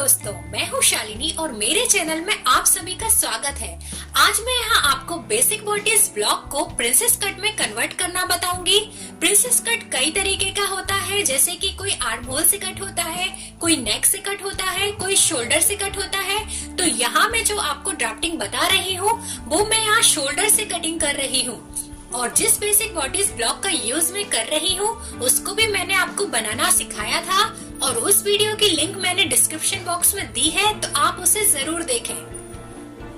दोस्तों, मैं हूँ शालिनी और मेरे चैनल में आप सभी का स्वागत है। आज मैं यहाँ आपको बेसिक बॉडीज ब्लॉक को प्रिंसेस कट में कन्वर्ट करना बताऊंगी। प्रिंसेस कट कई तरीके का होता है, जैसे कि कोई आर्म होल से कट होता है, कोई नेक से कट होता है, कोई शोल्डर से कट होता है। तो यहाँ मैं जो आपको ड्राफ्टिंग बता रही हूँ वो मैं यहाँ शोल्डर से कटिंग कर रही हूँ। और जिस बेसिक बॉडीज ब्लॉक का यूज मैं कर रही हूँ उसको भी मैंने आपको बनाना सिखाया था और उस वीडियो की लिंक मैंने डिस्क्रिप्शन बॉक्स में दी है, तो आप उसे जरूर देखें।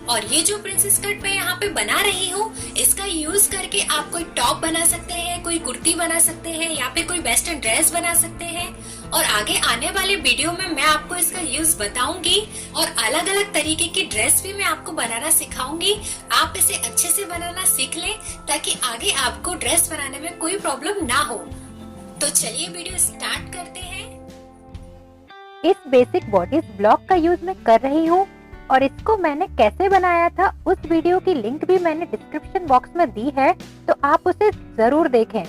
और ये जो प्रिंसेस कट मैं यहाँ पे बना रही हूँ, इसका यूज करके आप कोई टॉप बना सकते हैं, कोई कुर्ती बना सकते हैं या फिर कोई वेस्टर्न ड्रेस बना सकते हैं। और आगे आने वाले वीडियो में मैं आपको इसका यूज बताऊंगी और अलग अलग तरीके की ड्रेस भी मैं आपको बनाना सिखाऊंगी। आप इसे अच्छे से बनाना सीख लें ताकि आगे आपको ड्रेस बनाने में कोई प्रॉब्लम ना हो। तो चलिए वीडियो स्टार्ट करते हैं। इस बेसिक बॉडीज ब्लॉक का यूज मैं कर रही हूँ और इसको मैंने कैसे बनाया था उस वीडियो की लिंक भी मैंने डिस्क्रिप्शन बॉक्स में दी है, तो आप उसे जरूर देखें।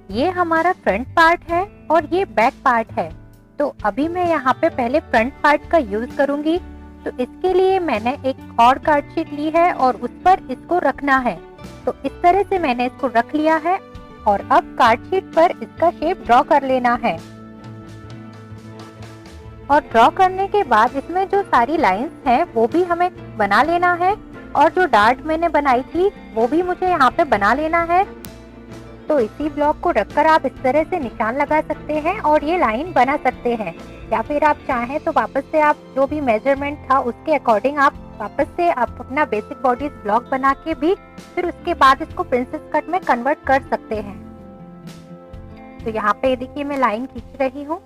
ये हमारा फ्रंट पार्ट है और ये बैक पार्ट है। तो अभी मैं यहाँ पे पहले फ्रंट पार्ट का यूज करूंगी। तो इसके लिए मैंने एक और कार्ड शीट ली है और उस पर इसको रखना है। तो इस तरह से मैंने इसको रख लिया है और अब कार्ड शीट पर इसका शेप ड्रॉ कर लेना है। और ड्रॉ करने के बाद इसमें जो सारी लाइंस हैं वो भी हमें बना लेना है और जो डार्ट मैंने बनाई थी वो भी मुझे यहाँ पे बना लेना है। तो इसी ब्लॉक को रखकर आप इस तरह से निशान लगा सकते हैं और ये लाइन बना सकते हैं, या फिर आप चाहें तो वापस से आप जो भी मेजरमेंट था उसके अकॉर्डिंग आप वापस से आप अपना बेसिक बॉडीज ब्लॉक बना के भी फिर उसके बाद इसको प्रिंसेस कट में कन्वर्ट कर सकते हैं। तो यहाँ पे देखिए मैं लाइन खींच रही हूँ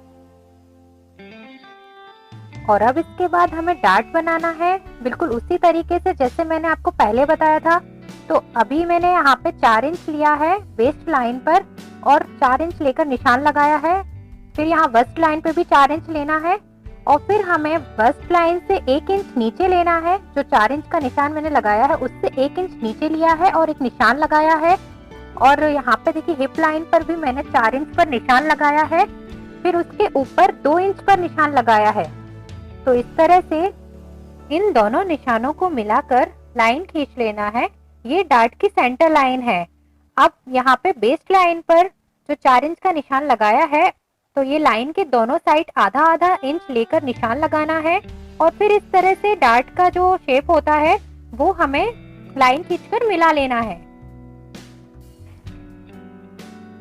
और अब इसके बाद हमें डार्ट बनाना है बिल्कुल उसी तरीके से जैसे मैंने आपको पहले बताया था। तो अभी मैंने यहाँ पे 4 इंच लिया है वेस्ट लाइन पर और 4 इंच लेकर निशान लगाया है। फिर यहाँ वेस्ट लाइन पे भी 4 इंच लेना है और फिर हमें वेस्ट लाइन से 1 इंच नीचे लेना है। जो 4 इंच का निशान मैंने लगाया है उससे 1 इंच नीचे लिया है और एक निशान लगाया है। और यहाँ पे देखिए हिप लाइन पर भी मैंने 4 इंच पर निशान लगाया है, फिर उसके ऊपर 2 इंच पर निशान लगाया है। तो इस तरह से इन दोनों निशानों को मिलाकर लाइन खींच लेना है। ये डार्ट की सेंटर लाइन है। अब यहाँ पे बेस्ट लाइन पर जो 4 इंच का निशान लगाया है, तो ये लाइन के दोनों साइड आधा आधा इंच लेकर निशान लगाना है और फिर इस तरह से डार्ट का जो शेप होता है वो हमें लाइन खींचकर मिला लेना है।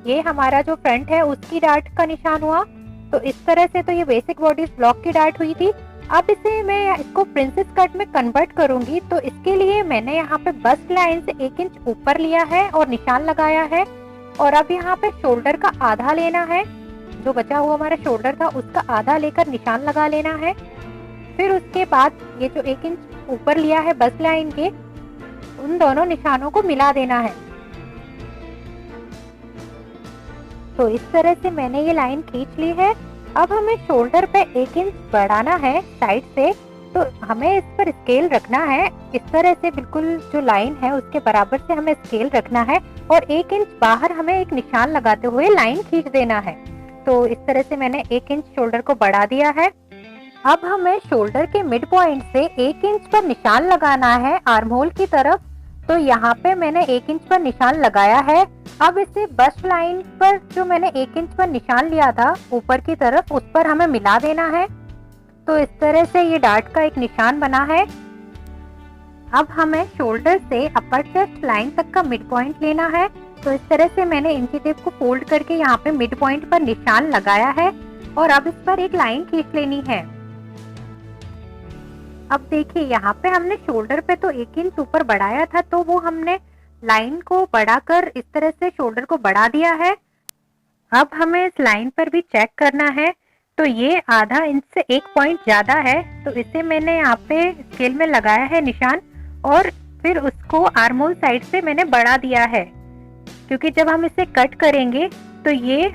ये हमारा जो फ्रंट है उसकी डार्ट का निशान हुआ। तो इस तरह से तो ये बेसिक बॉडीज ब्लॉक की डार्ट हुई थी। अब इसे मैं इसको प्रिंसेस कट में कन्वर्ट करूंगी। तो इसके लिए मैंने यहाँ पे बस्ट लाइन से 1 इंच ऊपर लिया है और निशान लगाया है। और अब यहाँ पे शोल्डर का आधा लेना है, जो बचा हुआ हमारा शोल्डर था उसका आधा लेकर निशान लगा लेना है। फिर उसके बाद ये जो 1 इंच ऊपर लिया है बस्ट लाइन के, उन दोनों निशानों को मिला देना है। तो इस तरह से मैंने ये लाइन खींच ली है। अब हमें शोल्डर पे 1 इंच बढ़ाना है साइड से। तो हमें इस पर स्केल रखना है, इस तरह से बिल्कुल जो लाइन है उसके बराबर से हमें स्केल रखना है और 1 इंच बाहर हमें एक निशान लगाते हुए लाइन खींच देना है। तो इस तरह से मैंने 1 इंच शोल्डर को बढ़ा दिया है। अब हमें शोल्डर के मिड पॉइंट से 1 इंच पर निशान लगाना है आर्म होल की तरफ। तो यहाँ पे मैंने 1 इंच पर निशान लगाया है। अब इसे बस्ट लाइन पर जो मैंने 1 इंच पर निशान लिया था ऊपर की तरफ, उस पर हमें मिला देना है। तो इस तरह से ये डार्ट का एक निशान बना है। अब हमें शोल्डर से अपर चेस्ट लाइन तक का मिड पॉइंट लेना है। तो इस तरह से मैंने इंची टेप को फोल्ड करके यहाँ पे मिड पॉइंट पर निशान लगाया है और अब इस पर एक लाइन खींच लेनी है। अब देखिए यहाँ पे हमने शोल्डर पे तो 1 इंच ऊपर बढ़ाया था, तो वो हमने लाइन को बढ़ाकर इस तरह से शोल्डर को बढ़ा दिया है। अब हमें इस लाइन पर भी चेक करना है। तो ये आधा इंच से 1 पॉइंट ज्यादा है, तो इसे मैंने यहाँ पे स्केल में लगाया है निशान और फिर उसको आर्म होल साइड से मैंने बढ़ा दिया है, क्योंकि जब हम इसे कट करेंगे तो ये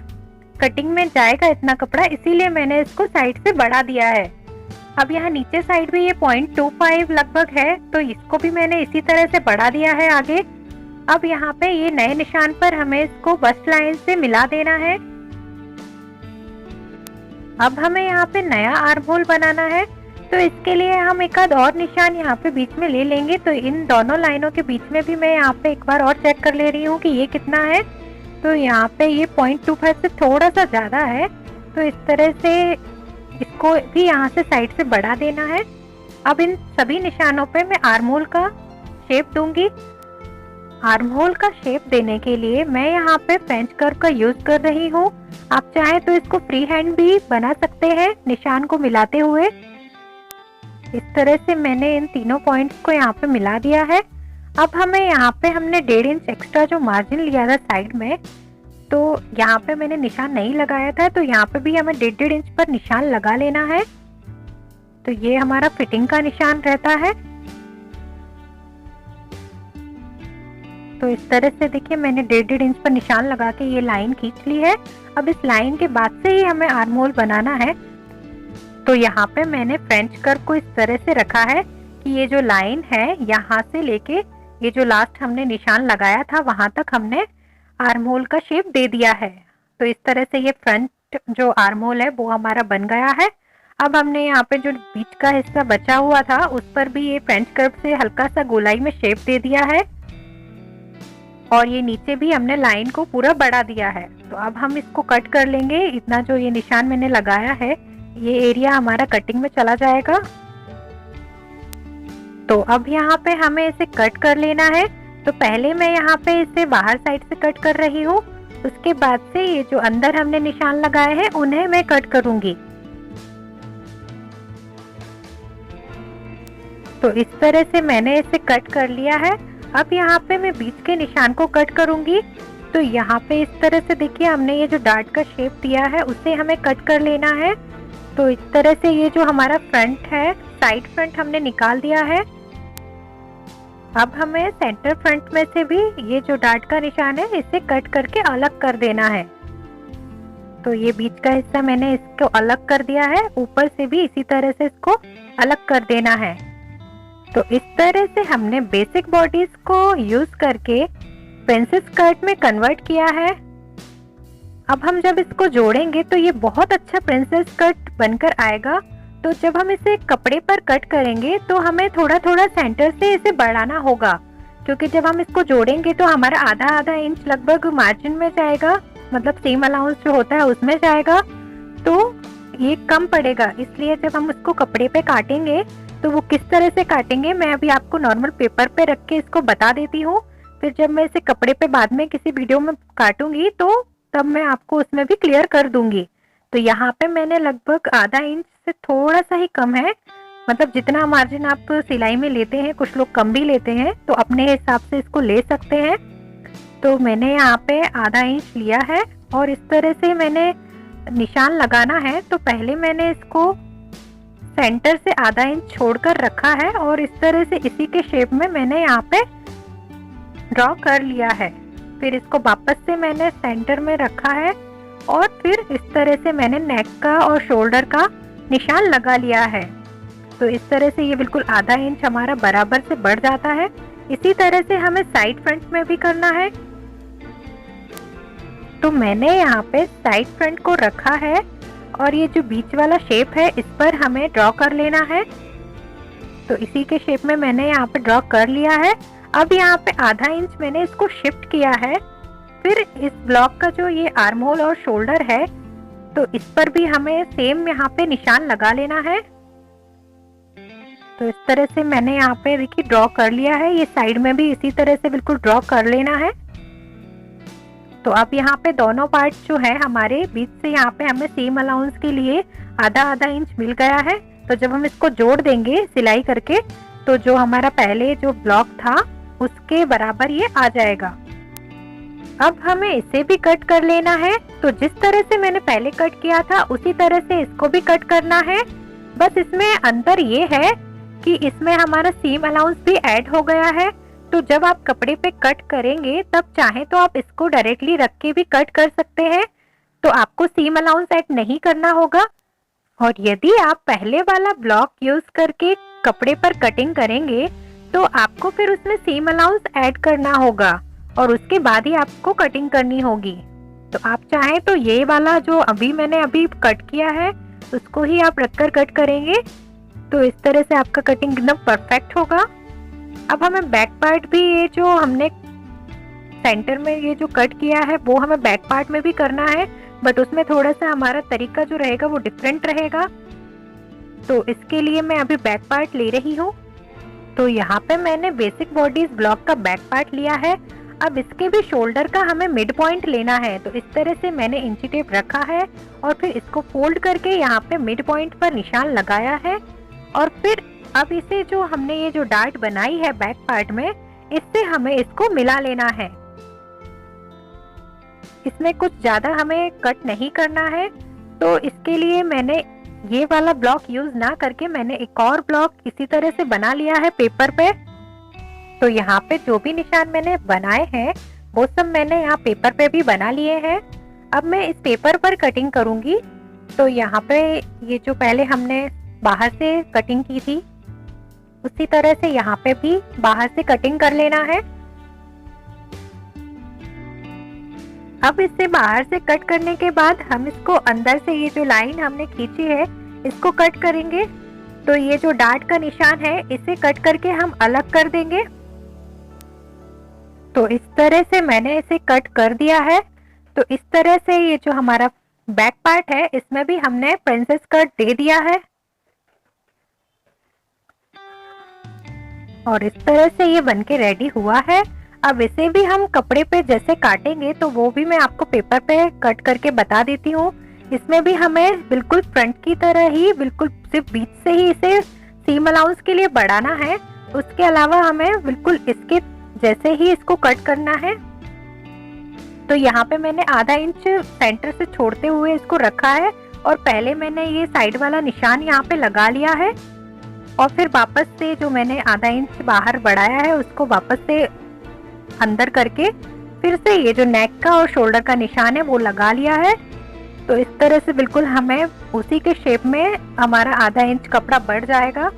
कटिंग में जाएगा इतना कपड़ा, इसीलिए मैंने इसको साइड से बढ़ा दिया है। अब यहाँ नीचे साइड भी ये 0.25 लगभग है, तो इसको भी मैंने इसी तरह से बढ़ा दिया है आगे। अब यहाँ पे ये नए निशान पर हमें इसको बस्ट लाइन से मिला देना है। अब हमें यहाँ पे नया आर्म होल बनाना है, तो इसके लिए हम एक आध और निशान यहाँ पे बीच में ले लेंगे। तो इन दोनों लाइनों के बीच में भी मैं यहाँ पे एक बार और चेक कर ले रही हूँ कि ये कितना है। तो यहाँ पे ये 0.25 से थोड़ा सा ज़्यादा है, तो इस तरह से इसको भी यहाँ से साइड से बढ़ा देना है। अब इन सभी निशानों पे मैं आर्म होल का शेप दूंगी। आर्म होल का शेप देने के लिए मैं यहाँ पे फ्रेंच कर्व का यूज कर रही हूँ। आप चाहें तो इसको फ्री हैंड भी बना सकते हैं निशान को मिलाते हुए। इस तरह से मैंने इन तीनों पॉइंट्स को यहाँ पे मिला दिया है। अब हमें यहाँ पे हमने 1.5 इंच एक्स्ट्रा जो मार्जिन लिया था साइड में, तो यहाँ पे मैंने निशान नहीं लगाया था, तो यहाँ पे भी हमें 1.5 इंच पर निशान लगा लेना है। तो ये हमारा फिटिंग का निशान रहता है। तो इस तरह से देखिए मैंने 1.5 इंच पर निशान लगा के ये लाइन खींच ली है। अब इस लाइन के बाद से ही हमें आर्म होल बनाना है। तो यहाँ पे मैंने फ्रेंच कर्व को इस तरह से रखा है कि ये जो लाइन है यहाँ से लेके ये जो लास्ट हमने निशान लगाया था वहां तक हमने आर्म होल का शेप दे दिया है। तो इस तरह से ये फ्रंट जो आर्म होल है वो हमारा बन गया है। अब हमने यहाँ पे जो बीच का हिस्सा बचा हुआ था उस पर भी ये फ्रेंच कर्व से हल्का सा गोलाई में शेप दे दिया है, और ये नीचे भी हमने लाइन को पूरा बढ़ा दिया है। तो अब हम इसको कट कर लेंगे। इतना जो ये निशान मैंने लगाया है ये एरिया हमारा कटिंग में चला जाएगा। तो अब यहाँ पे हमें इसे कट कर लेना है। तो पहले मैं यहाँ पे इसे बाहर साइड से कट कर रही हूँ, उसके बाद से ये जो अंदर हमने निशान लगाए हैं उन्हें मैं कट करूंगी। तो इस तरह से मैंने इसे कट कर लिया है। अब यहाँ पे मैं बीच के निशान को कट करूंगी। तो यहाँ पे इस तरह से देखिए हमने ये जो डार्ट का शेप दिया है उसे हमें कट कर लेना है। तो इस तरह से ये जो हमारा फ्रंट है साइड फ्रंट हमने निकाल दिया है। अब हमें सेंटर फ्रंट में से भी ये जो डार्ट का निशान है इसे कट करके अलग कर देना है। तो ये बीच का हिस्सा मैंने इसको अलग कर दिया है, ऊपर से भी इसी तरह से इसको अलग कर देना है। तो इस तरह से हमने बेसिक बॉडीज को यूज करके प्रिंसेस कट में कन्वर्ट किया है। अब हम जब इसको जोड़ेंगे तो ये बहुत अच्छा प्रिंसेस कट बनकर आएगा। तो जब हम इसे कपड़े पर कट करेंगे तो हमें थोड़ा थोड़ा सेंटर से इसे बढ़ाना होगा, क्योंकि जब हम इसको जोड़ेंगे तो हमारा आधा आधा इंच लगभग मार्जिन में जाएगा, मतलब सीम अलाउंस जो होता है उसमें जाएगा, तो ये कम पड़ेगा। इसलिए जब हम इसको कपड़े पे काटेंगे तो वो किस तरह से काटेंगे मैं अभी आपको नॉर्मल पेपर पे रख के इसको बता देती हूँ। फिर जब मैं इसे कपड़े पे बाद में किसी वीडियो में काटूंगी तो तब मैं आपको उसमें भी क्लियर कर दूंगी। तो यहाँ पे मैंने लगभग आधा इंच से थोड़ा सा ही कम है, मतलब जितना मार्जिन आप सिलाई में लेते हैं, कुछ लोग कम भी लेते हैं, तो अपने हिसाब से इसको ले सकते हैं। तो मैंने यहाँ पे आधा इंच लिया है और इस तरह से मैंने निशान लगाना है। तो पहले मैंने इसको सेंटर से आधा इंच छोड़कर रखा है और इस तरह से इसी के शेप में मैंने यहाँ पे ड्रॉ कर लिया है। फिर इसको वापस से मैंने सेंटर में रखा है और फिर इस तरह से मैंने नेक का और शोल्डर का निशान लगा लिया है। तो इस तरह से ये बिल्कुल आधा इंच हमारा बराबर से बढ़ जाता है। इसी तरह से हमें साइड फ्रंट में भी करना है। तो मैंने यहाँ पे साइड फ्रंट को रखा है और ये जो बीच वाला शेप है इस पर हमें ड्रॉ कर लेना है। तो इसी के शेप में मैंने यहाँ पे ड्रॉ कर लिया है। अब यहाँ पे आधा इंच मैंने इसको शिफ्ट किया है। फिर इस ब्लॉक का जो ये आर्म होल और शोल्डर है तो इस पर भी हमें सेम यहाँ पे निशान लगा लेना है। तो इस तरह से मैंने यहाँ पे देखिए ड्रॉ कर लिया है। ये साइड में भी इसी तरह से बिल्कुल ड्रॉ कर लेना है। तो अब यहाँ पे दोनों पार्ट जो है हमारे बीच से यहाँ पे हमें सीम अलाउंस के लिए आधा आधा इंच मिल गया है। तो जब हम इसको जोड़ देंगे सिलाई करके तो जो हमारा पहले जो ब्लॉक था उसके बराबर ये आ जाएगा। अब हमें इसे भी कट कर लेना है। तो जिस तरह से मैंने पहले कट किया था उसी तरह से इसको भी कट करना है। बस इसमें अंतर ये है कि इसमें हमारा सीम अलाउंस भी ऐड हो गया है। तो जब आप कपड़े पे कट करेंगे तब चाहे तो आप इसको डायरेक्टली रख के भी कट कर सकते हैं, तो आपको सीम अलाउंस ऐड नहीं करना होगा। और यदि आप पहले वाला ब्लॉक यूज करके कपड़े पर कटिंग करेंगे तो आपको फिर उसमें सीम अलाउंस ऐड करना होगा और उसके बाद ही आपको कटिंग करनी होगी। तो आप चाहें तो ये वाला जो अभी मैंने कट किया है उसको ही आप रखकर कट करेंगे तो इस तरह से आपका कटिंग एकदम परफेक्ट होगा। अब हमें बैक पार्ट भी, ये जो हमने सेंटर में ये जो कट किया है वो हमें बैक पार्ट में भी करना है, बट उसमें थोड़ा सा हमारा तरीका जो रहेगा वो डिफरेंट रहेगा। तो इसके लिए मैं अभी बैक पार्ट ले रही हूँ। तो यहाँ पे मैंने बेसिक बॉडीज ब्लॉक का बैक पार्ट लिया है। अब इसके भी शोल्डर का हमें मिड पॉइंट लेना है। तो इस तरह से मैंने इंची टेप रखा है और फिर इसको फोल्ड करके यहाँ पे मिड पॉइंट पर निशान लगाया है। और फिर अब इसे जो हमने ये जो डार्ट बनाई है बैक पार्ट में, इससे हमें इसको मिला लेना है। इसमें कुछ ज्यादा हमें कट नहीं करना है। तो इसके लिए मैंने ये वाला ब्लॉक यूज ना करके मैंने एक और ब्लॉक इसी तरह से बना लिया है पेपर पे। तो यहाँ पे जो भी निशान मैंने बनाए हैं वो सब मैंने यहाँ पेपर पे भी बना लिए हैं। अब मैं इस पेपर पर कटिंग करूंगी। तो यहाँ पे ये जो पहले हमने बाहर से कटिंग की थी उसी तरह से यहाँ पे भी बाहर से कटिंग कर लेना है। अब इसे बाहर से कट करने के बाद हम इसको अंदर से ये जो लाइन हमने खींची है इसको कट करेंगे। तो ये जो डार्ट का निशान है इसे कट करके हम अलग कर देंगे। तो इस तरह से मैंने इसे कट कर दिया है। तो इस तरह से ये जो हमारा बैक पार्ट है इसमें भी हमने प्रिंसेस कट दे दिया है और इस तरह से ये बनके रेडी हुआ है। अब इसे भी हम कपड़े पे जैसे काटेंगे तो वो भी मैं आपको पेपर पे कट करके बता देती हूँ। इसमें भी हमें बिल्कुल फ्रंट की तरह ही बिल्कुल सिर्फ बीच से ही इसे सीम अलाउंस के लिए बढ़ाना है। उसके अलावा हमें बिल्कुल इसके जैसे ही इसको कट करना है। तो यहाँ पे मैंने आधा इंच सेंटर से छोड़ते हुए इसको रखा है और पहले मैंने ये साइड वाला निशान यहाँ पे लगा लिया है और फिर वापस से जो मैंने आधा इंच बाहर बढ़ाया है उसको वापस से अंदर करके फिर से ये जो नेक का और शोल्डर का निशान है वो लगा लिया है। तो इस तरह से बिल्कुल हमें उसी के शेप में हमारा आधा इंच कपड़ा बढ़ जाएगा।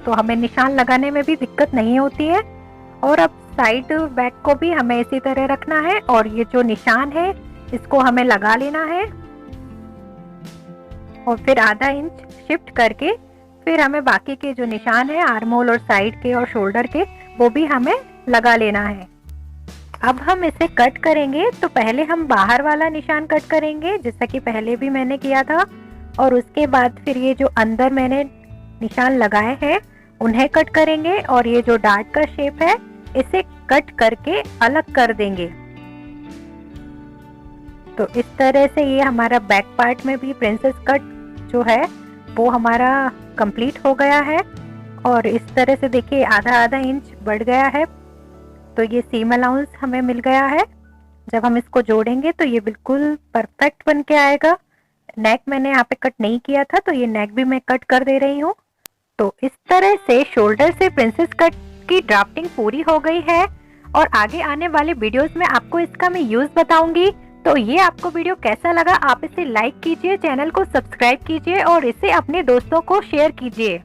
तो हमें निशान लगाने में भी दिक्कत नहीं होती है। और अब साइड बैक को भी हमें इसी तरह रखना है और ये जो निशान है इसको हमें लगा लेना है और फिर आधा इंच शिफ्ट करके फिर हमें बाकी के जो निशान है आर्म होल और साइड के और शोल्डर के वो भी हमें लगा लेना है। अब हम इसे कट करेंगे। तो पहले हम बाहर वाला निशान कट करेंगे जैसा कि पहले भी मैंने किया था और उसके बाद फिर ये जो अंदर मैंने निशान लगाए हैं उन्हें कट करेंगे और ये जो डार्ट का शेप है इसे कट करके अलग कर देंगे। तो इस तरह से ये हमारा बैक पार्ट में भी प्रिंसेस कट जो है वो हमारा कंप्लीट हो गया है और इस तरह से देखिए आधा आधा इंच बढ़ गया है। तो ये सीम अलाउंस हमें मिल गया है। जब हम इसको जोड़ेंगे तो ये बिल्कुल परफेक्ट बन के आएगा। नेक मैंने यहाँ पे कट नहीं किया था तो ये नेक भी मैं कट कर दे रही हूँ। तो इस तरह से शोल्डर से प्रिंसेस कट की ड्राफ्टिंग पूरी हो गई है और आगे आने वाले वीडियोस में आपको इसका मैं यूज बताऊंगी। तो ये आपको वीडियो कैसा लगा आप इसे लाइक कीजिए, चैनल को सब्सक्राइब कीजिए और इसे अपने दोस्तों को शेयर कीजिए।